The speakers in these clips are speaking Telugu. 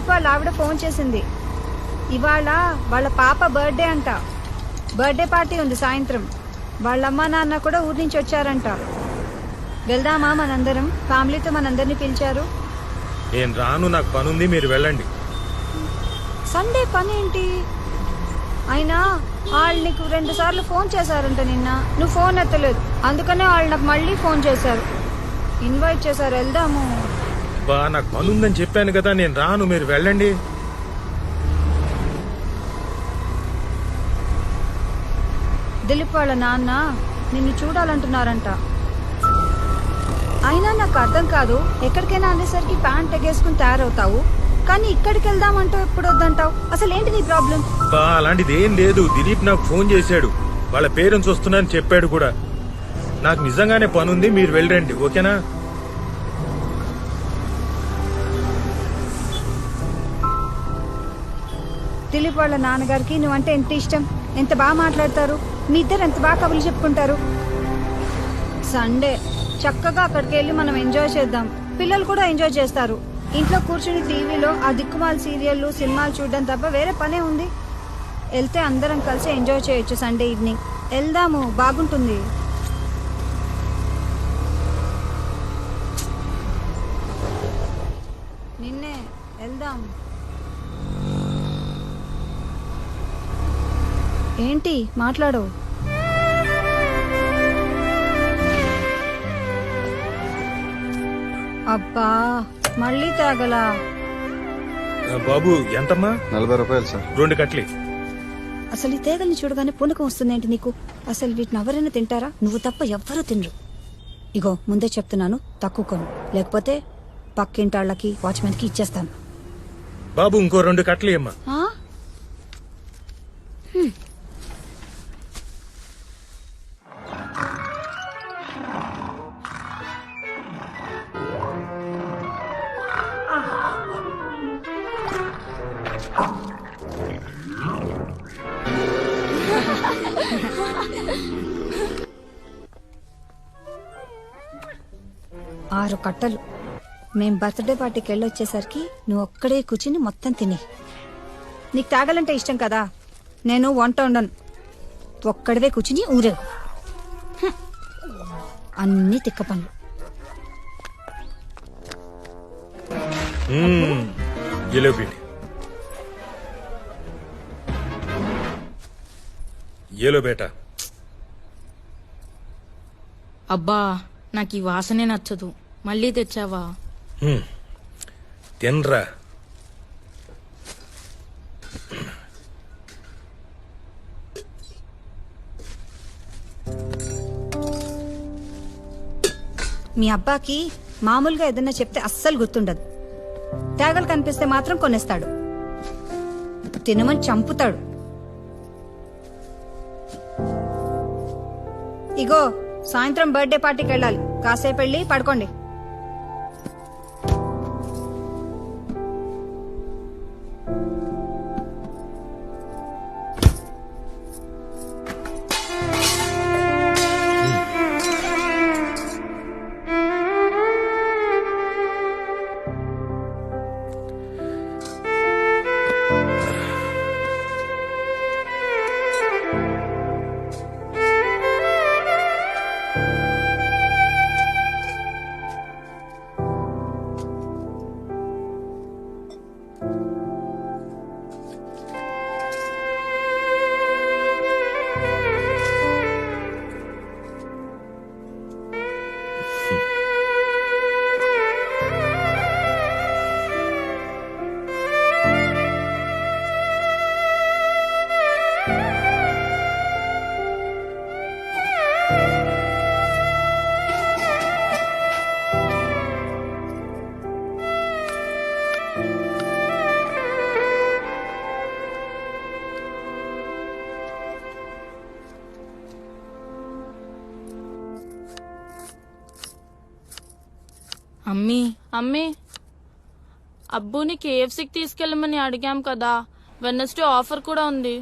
దిలీప్ వాళ్ళ ఆవిడ ఫోన్ చేసింది. ఇవాళ వాళ్ళ పాప బర్త్డే అంట. బర్త్డే పార్టీ ఉంది సాయంత్రం. వాళ్ళమ్మ నాన్న కూడా ఊరి నుంచి వచ్చారంట. వెళ్దామా మనందరం? ఫ్యామిలీతో మనందరినీ పిలిచారు. నేను రాను, నాకు పనుంది, మీరు వెళ్ళండి. సండే పని ఏంటి? అయినా వాళ్ళు నీకు 2 సార్లు ఫోన్ చేశారంట నిన్న. నువ్వు ఫోన్ ఎత్తలేదు, అందుకనే వాళ్ళు నాకు మళ్ళీ ఫోన్ చేశారు, ఇన్వైట్ చేశారు. వెళ్దాము. బా నాకు పనుందని చెప్పాను కదా, నేను రాను, మీరు వెళ్ళండి. దిలీప్ వాళ్ళ నాన్న నిన్ను చూడాలంటున్నారంట. అయినా నాకు అర్థం కాదు, ఎక్కడికైనా అనేసరికి ప్యాంట్ ఎగేసుకుని తయారవుతావు, కానీ ఇక్కడికి వెళ్దామంటూ ఎప్పుడు వద్దంటావు. అసలు ఏంటి నీ ప్రాబ్లం? బా అలాంటిది ఏం లేదు. దిలీప్ నాకు ఫోన్ చేశాడు, వాళ్ళ పేరెంట్స్ వస్తున్నారని చెప్పాడు కూడా. నాకు నిజంగానే పనుంది, మీరు వెళ్ళండి, ఓకేనా? దిలీప్ వాళ్ళ నాన్నగారికి నువ్వంటే ఎంత ఇష్టం, ఎంత బాగా మాట్లాడతారు, మీ ఇద్దరు ఎంత బాగా కబుర్లు చెప్పుకుంటారు. సండే చక్కగా అక్కడికి వెళ్ళి మనం ఎంజాయ్ చేద్దాం. పిల్లలు కూడా ఎంజాయ్ చేస్తారు. ఇంట్లో కూర్చుని టీవీలో ఆ దిక్కుమాల సీరియల్లు సినిమాలు చూడడం తప్ప వేరే పనే ఉంది. వెళ్తే అందరం కలిసి ఎంజాయ్ చేయొచ్చు. సండే ఈవినింగ్ వెళ్దాము, బాగుంటుంది. నిన్నే వెళ్దాం. ఏంటి మాట్లాడు? అబ్బా మళ్ళీ తాగలా? బాబు ఎంతమ్మా? 40 రూపాయలు సార్. 2 కట్లీ. అసలు ఈ తేగల్ని చూడగానే పూనకం వస్తుందేంటి నీకు? అసలు వీటిని ఎవరైనా తింటారా? నువ్వు తప్ప ఎవ్వరూ తినరు. ఇగో ముందే చెప్తున్నాను, తక్కువ కొను, లేకపోతే పక్కింటాళ్ళకి వాచ్మెన్ కి ఇచ్చేస్తాను. బాబు ఇంకో 2 కట్లీ అమ్మా. ఆ? 6 కట్టలు. మేం బర్త్డే పార్టీకి వెళ్ళొచ్చేసరికి నువ్వు ఒక్కడే కూర్చుని మొత్తం తిని. నీకు తాగాలంటే ఇష్టం కదా, నేను వంట ఉండను, ఒక్కడవే కూర్చుని ఊరేగు. అన్ని తిక్క పనులు. ఏలో బేటా. అబ్బా నాకు ఈ వాసనే నచ్చదు, మళ్ళీ తెచ్చావా? తినరా. మీ అబ్బాకి మామూలుగా ఏదన్నా చెప్తే అస్సలు గుర్తుండదు. తేగలు కనిపిస్తే మాత్రం కొనేస్తాడు, తినమని చంపుతాడు. ఇగో సాయంత్రం బర్త్డే పార్టీకి వెళ్ళాలి, కాసేపు వెళ్ళి పడుకోండి. అమ్మీ అమ్మీ, అబ్బుని కేఎఫ్సీకి తీసుకెళ్ళమని అడిగాం కదా, వెడ్నెస్డే ఆఫర్ కూడా ఉంది.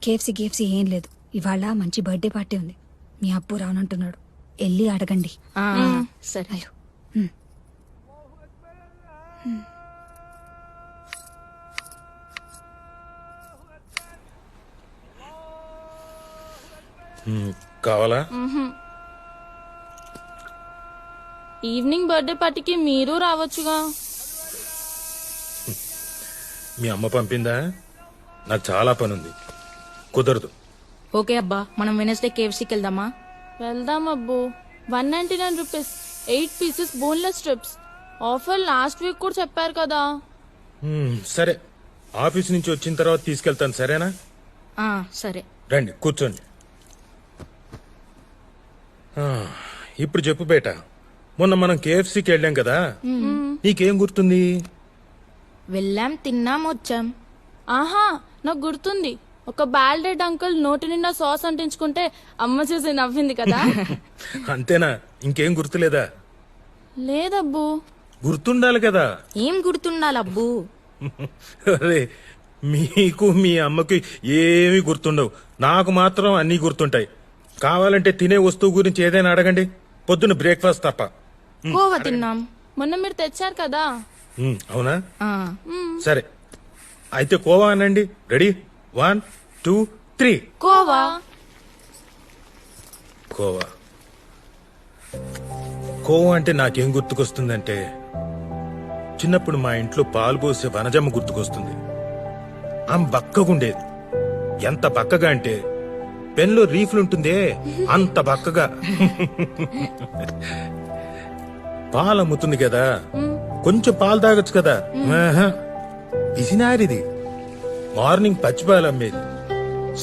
కేఎఫ్సీ ఏం లేదు, ఇవాళ మంచి బర్త్డే పార్టీ ఉంది. మీ అబ్బు రానంటున్నాడు, వెళ్ళి అడగండి. సరే. అయ్యో కావాలా? ఈవినింగ్ బర్త్డే పార్టీకి మీరు రావచ్చుగా. మీ అమ్మ పంపిందా? నాకు చాలా పని ఉంది, కుదరదు. ఓకే అబ్బా, మనం వెనస్డే కేఎఫ్సీకి వెళ్దామా? వెళ్దాం అబ్బు. 199 rupees 8 pieces boneless strips. Offer last week కూడా చెప్పారు కదా. సరే, ఆఫీస్ నుంచి వచ్చిన తర్వాత తీసుకెళ్తాను, సరేనా? సరే. రండి కూర్చోండి. ఇప్పుడు చెప్పు బేట, మొన్న మనం కేఎఫ్సీకి వెళ్ళాం కదా, నీకేం గుర్తుంది? వెళ్ళాం, తిన్నాం, వచ్చాం. ఆహా, నాకు గుర్తుంది. ఒక బాల్డెడ్ అంకుల్ నోటి నిండా సాస్ అంటించుకుంటే అమ్మ చూసి నవ్వింది కదా. అంతేనా? ఇంకేం గుర్తులేదా? లేదబ్బు. గుర్తుండాలి కదా. ఏం గుర్తుండాలి అబ్బు? అరే, మీకు మీ అమ్మకి ఏమీ గుర్తుండవు, నాకు మాత్రం అన్నీ గుర్తుంటాయి. కావాలంటే తినే వస్తువు గురించి ఏదైనా అడగండి, పొద్దున్న బ్రేక్ఫాస్ట్ తప్ప. కోవా తిన్నాం. మొన్న మీరు తెచ్చారు కదా. అవునా? ఆ, సరే, అయితే కోవా అనండి. రెడీ? 1 2 3. కోవా. కోవా. కోవా అంటే నాకేం గుర్తుకొస్తుందంటే, చిన్నప్పుడు మా ఇంట్లో పాలు పోసే వనజమ్మ గుర్తుకొస్తుంది. ఆమె బక్కగుండేది. ఎంత బక్కగా అంటే పెన్లో రీఫ్లుంటుందే అంత బక్కగా. పాలు అమ్ముతుంది కదా, కొంచెం పాలు తాగొచ్చు కదా. పిసినారిది. మార్నింగ్ పచ్చి పాలు అమ్మేది,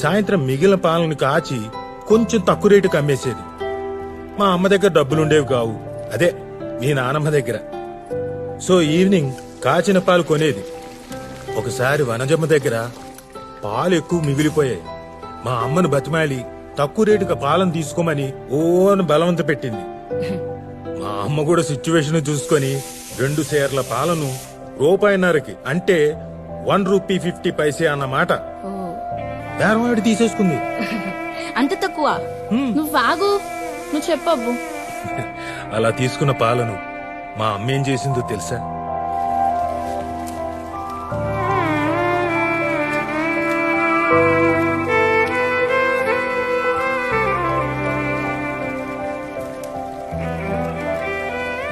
సాయంత్రం మిగిలిన పాలను కాచి కొంచెం తక్కువ రేటుకి అమ్మేసేది. మా అమ్మ దగ్గర డబ్బులుండేవి కావు, అదే మీ నానమ్మ దగ్గర. సో ఈవినింగ్ కాచిన పాలు కొనేది. ఒకసారి వనజమ్మ దగ్గర పాలు ఎక్కువ మిగిలిపోయాయి. మా అమ్మను బతిమాలి తక్కువ రేటుగా పాలను తీసుకోమని ఓను బలవంత పెట్టింది. మా అమ్మ కూడా సిచ్యువేషన్ చూసుకొని 2 సేర్ల పాలను రూపాయిన్నరకి, అంటే 1 రూపీ 50 పైసే అన్నమాట, బేరవాడి తీసేసుకుంది. అంత తక్కువ? నువ్వు ఆగు, నువ్వు చెప్పబ్బు. అలా తీసుకున్న పాలను మా అమ్మ ఏం చేసిందో తెలుసా?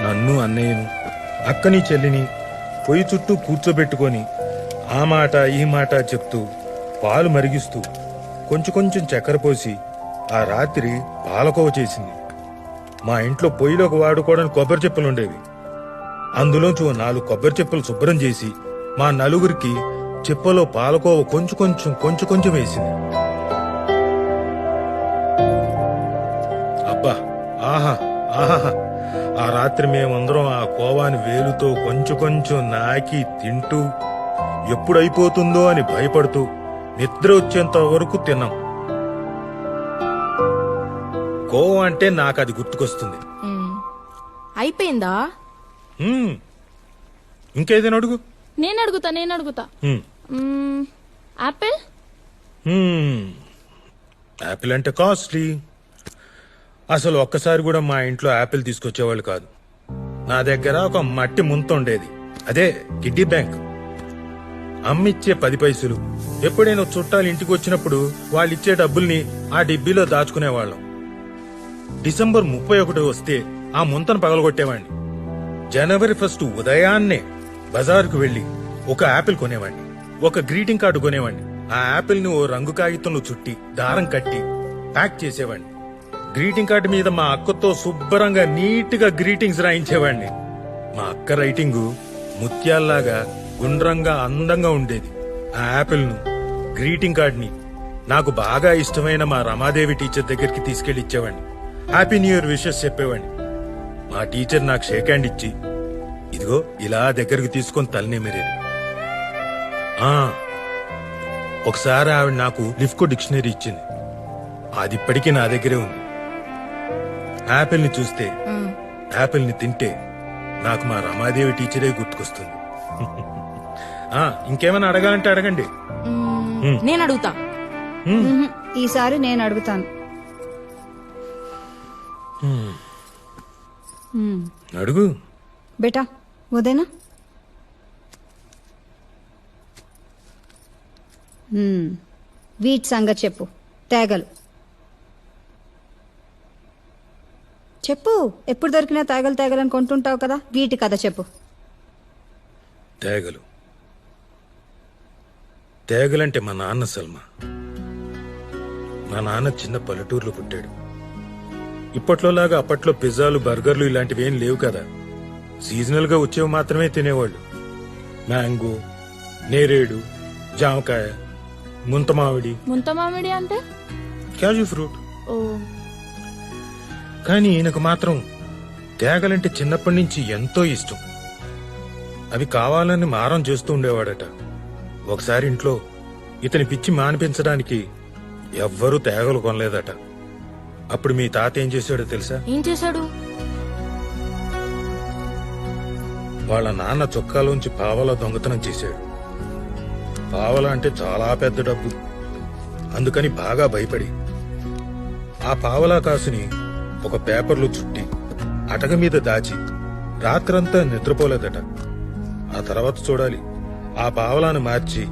నన్ను, అన్నయ్యను, అక్కని, చెల్లిని పొయ్యి చుట్టూ కూర్చోబెట్టుకొని ఆ మాట ఈ మాట చెప్తూ పాలు మరిగిస్తూ కొంచెం కొంచెం చక్కెర పోసి ఆ రాత్రి పాలకోవ చేసింది. మా ఇంట్లో పొయ్యిలోకి వాడుకోవడానికి కొబ్బరి చెప్పులుండేవి. అందులోంచి 4 కొబ్బరి చెప్పులు శుభ్రం చేసి మా నలుగురికి చెప్పలో పాలకోవ కొంచెం కొంచెం వేసింది. అబ్బా, ఆహా ఆహా! ఆ రాత్రి మేమందరం ఆ కోవాని వేలుతో కొంచెం నాకి తింటూ ఎప్పుడైపోతుందో అని భయపడుతూ నిద్ర వచ్చేంత వరకు తిన్నాం. కోవా అంటే నాకు అది గుర్తుకొస్తుంది. అయిపోయిందా? ఇంకేదైనా అడుగు. నేను అడుగుతా. యాపిల్. యాపిల్ అంటే కాస్ట్లీ. అసలు ఒక్కసారి కూడా మా ఇంట్లో యాపిల్ తీసుకొచ్చేవాళ్ళు కాదు. నా దగ్గర ఒక మట్టి ముంత ఉండేది, అదే కిడ్డీ బ్యాంక్. అమ్మిచ్చే 10 పైసలు. ఎప్పుడైనా చుట్టాలు ఇంటికి వచ్చినప్పుడు వాళ్ళిచ్చే డబ్బుల్ని ఆ డిబ్బీలో దాచుకునేవాళ్ళం. డిసెంబర్ 31 వస్తే ఆ ముంతను పగలగొట్టేవాణ్ణి. జనవరి 1 ఉదయాన్నే బజారుకు వెళ్లి ఒక యాపిల్ కొనేవాణ్ణి, ఒక గ్రీటింగ్ కార్డు కొనేవాణ్ణి. ఆ యాపిల్ ని ఓ రంగు కాగితంలో చుట్టి దారం కట్టి ప్యాక్ చేసేవాణ్ణి. గ్రీటింగ్ కార్డు మీద మా అక్కతో శుభ్రంగా నీట్ గా గ్రీటింగ్స్ రాయించేవాణ్ణి. మా అక్క రైటింగు ముత్యాల్లాగా గుండ్రంగా అందంగా ఉండేది. ఆ యాపిల్ ను, గ్రీటింగ్ కార్డ్ ని నాకు బాగా ఇష్టమైన మా రమాదేవి టీచర్ దగ్గరికి తీసుకెళ్లి ఇచ్చేవాణ్ణి. హ్యాపీ న్యూ ఇయర్ విషెస్ చెప్పేవాణ్ణి. మా టీచర్ నాకు షేక్ హ్యాండ్ ఇచ్చి, ఇదిగో ఇలా దగ్గరకు తీసుకొని తలనేమిరేది. ఒకసారి ఆవిడ నాకు లిఫ్కో డిక్షనరీ ఇచ్చింది, అది ఇప్పటికీ నా దగ్గరే ఉంది. యాపిల్ ని చూస్తే, యాపిల్ ని తింటే నాకు మా రమాదేవి టీచరే గుర్తుకొస్తుంది. ఇంకేమైనా అడగాలంటే అడగండి. నేను అడుగుతా. ఈసారి నేను అడుగుతాను. అడుగు బేటా, ఉదయనా? వీటి సంగతి చెప్పు. తేగలు చెప్పు. ఎప్పుడు దొరికినా తాగలని కొంటుంటావు కదా, వీటి కథ చెప్పు. తేగలు తేగలంటే మా నాన్న సల్మా. మా నాన్న చిన్న పల్లెటూరులో పుట్టాడు. ఇప్పట్లోలాగా అప్పట్లో పిజ్జాలు బర్గర్లు ఇలాంటివి ఏం లేవు కదా. సీజనల్ గా వచ్చేవి మాత్రమే తినేవాళ్ళు. మ్యాంగో, నేరేడు, జామకాయ, ముంతమామిడి. ముంతమామిడి అంటే? క్యాజు ఫ్రూట్. ఓ. కానీ ఈయనకు మాత్రం తేగలంటే చిన్నప్పటి నుంచి ఎంతో ఇష్టం. అవి కావాలని మారం చేస్తూ ఉండేవాడట. ఒకసారి ఇంట్లో ఇతని పిచ్చి మానిపించడానికి ఎవ్వరూ తేగలు కొనలేదట. అప్పుడు మీ తాత ఏం చేశాడో తెలుసా? ఏం చేశాడు? వాళ్ళ నాన్న చొక్కాలోంచి పావలా దొంగతనం చేశాడు. పావలా అంటే చాలా పెద్ద డబ్బు. అందుకని బాగా భయపడి ఆ పావలా కాసుని ఒక పేపర్లో చుట్టి అటక మీద దాచి రాత్రంతా నిద్రపోలేదట. ఆ తర్వాత చూడాలి, ఆ పావలాను మార్చి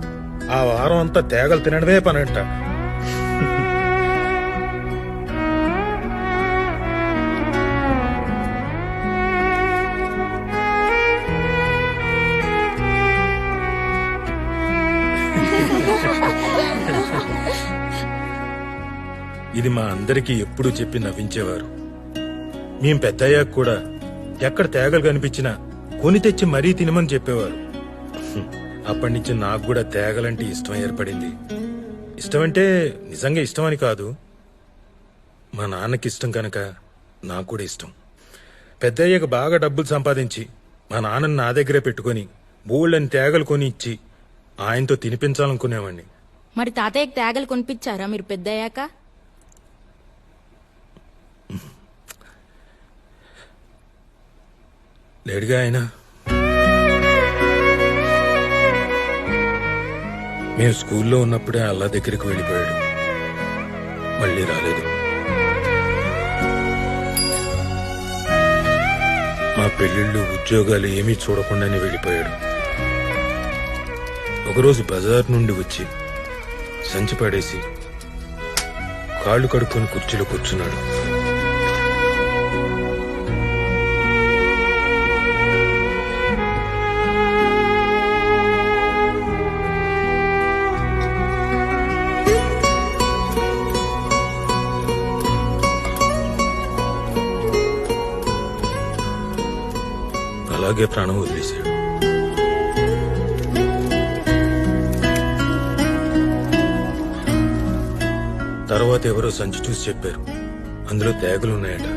ఆ వారం అంతా తేగలు తినడమే పనంట. ఇది మా అందరికీ ఎప్పుడూ చెప్పి నవ్వించేవారు. మేం పెద్దయ్యాక కూడా ఎక్కడ తేగలు కనిపించినా కొని తెచ్చి మరీ తినమని చెప్పేవారు. అప్పటి నుంచి నాకు కూడా తేగలంటే ఇష్టం ఏర్పడింది. ఇష్టమంటే నిజంగా ఇష్టమని కాదు, మా నాన్నకి ఇష్టం కనుక నాకు కూడా ఇష్టం. పెద్దయ్యాక బాగా డబ్బులు సంపాదించి మా నాన్నని నా దగ్గరే పెట్టుకుని బోళ్ళని తేగలు కొని ఇచ్చి ఆయనతో తినిపించాలనుకునేవాడిని. మరి తాతయ్యకి తేగలు కొనిపించారా మీరు పెద్దయ్యాక? లేడుగా ఆయన. మేము స్కూల్లో ఉన్నప్పుడే అల్లా దగ్గరికి వెళ్ళిపోయాడు. మళ్ళీ రాలేదు. మా పెళ్లిళ్ళు, ఉద్యోగాలు ఏమీ చూడకుండానే వెళ్ళిపోయాడు. ఒకరోజు బజార్ నుండి వచ్చి సంచి పడేసి కాళ్ళు కడుక్కొని కుర్చీలో కూర్చున్నాడు. అలాగే ప్రాణం వదిలేశాడు. తర్వాత ఎవరో సంచి చూసి చెప్పారు, అందులో తేగలున్నాయట.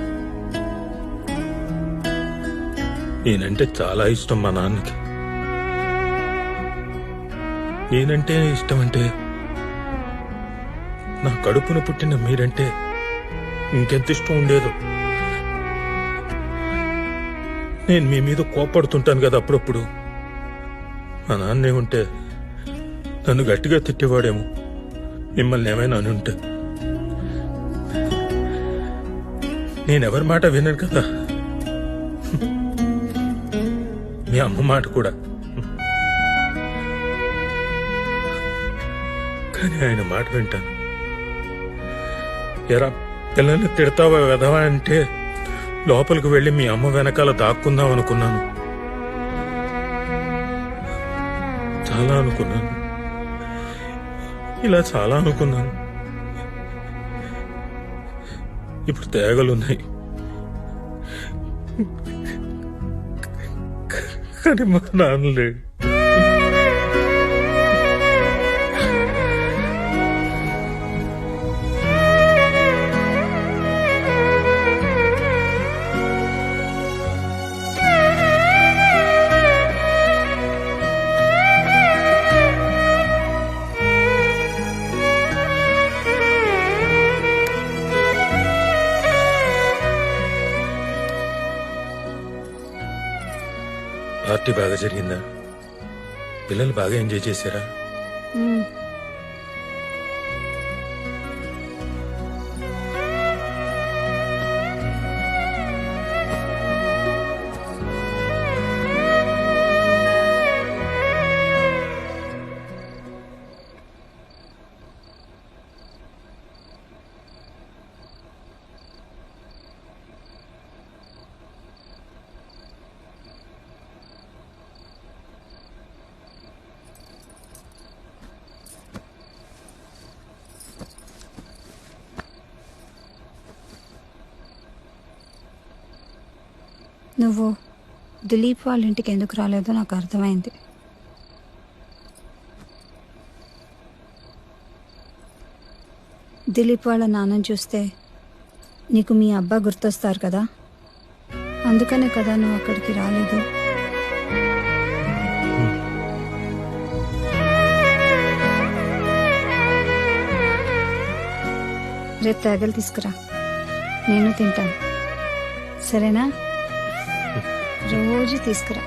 నేనంటే చాలా ఇష్టం మా నాన్నకి. నేనంటే ఇష్టం అంటే నా కడుపున పుట్టిన మీరంటే ఇంకెంత ఇష్టం ఉండేదో. నేను మీ మీద కోపడుతుంటాను కదా అప్పుడప్పుడు. మా నాన్నే ఉంటే నన్ను గట్టిగా తిట్టేవాడేమో, మిమ్మల్ని ఏమైనా అని ఉంటే. నేనెవరి మాట వినను కదా, మీ అమ్మ మాట కూడా. కానీ ఆయన మాట వింటాను. ఎరా పిల్లల్ని తిడతావా వెధవా అంటే లోపలికి వెళ్లి మీ అమ్మ వెనకాల దాక్కుందాం అనుకున్నాను. చాలా అనుకున్నాను, ఇలా చాలా అనుకున్నాను. ఇప్పుడు తేగలున్నాయి, కానీ మా నాన్న లేడు. పార్టీ బాగా జరిగిందా? పిల్లలు బాగా ఎంజాయ్ చేశారా? నువ్వు దిలీప్ వాళ్ళ ఇంటికి ఎందుకు రాలేదో నాకు అర్థమైంది. దిలీప్ వాళ్ళ నాన్నని చూస్తే నీకు మీ అబ్బా గుర్తొస్తారు కదా, అందుకనే కదా నువ్వు అక్కడికి రాలేదు. రేపు తేగలు తీసుకురా, నేను తింటాను, సరేనా? రోజు తీసుకురా.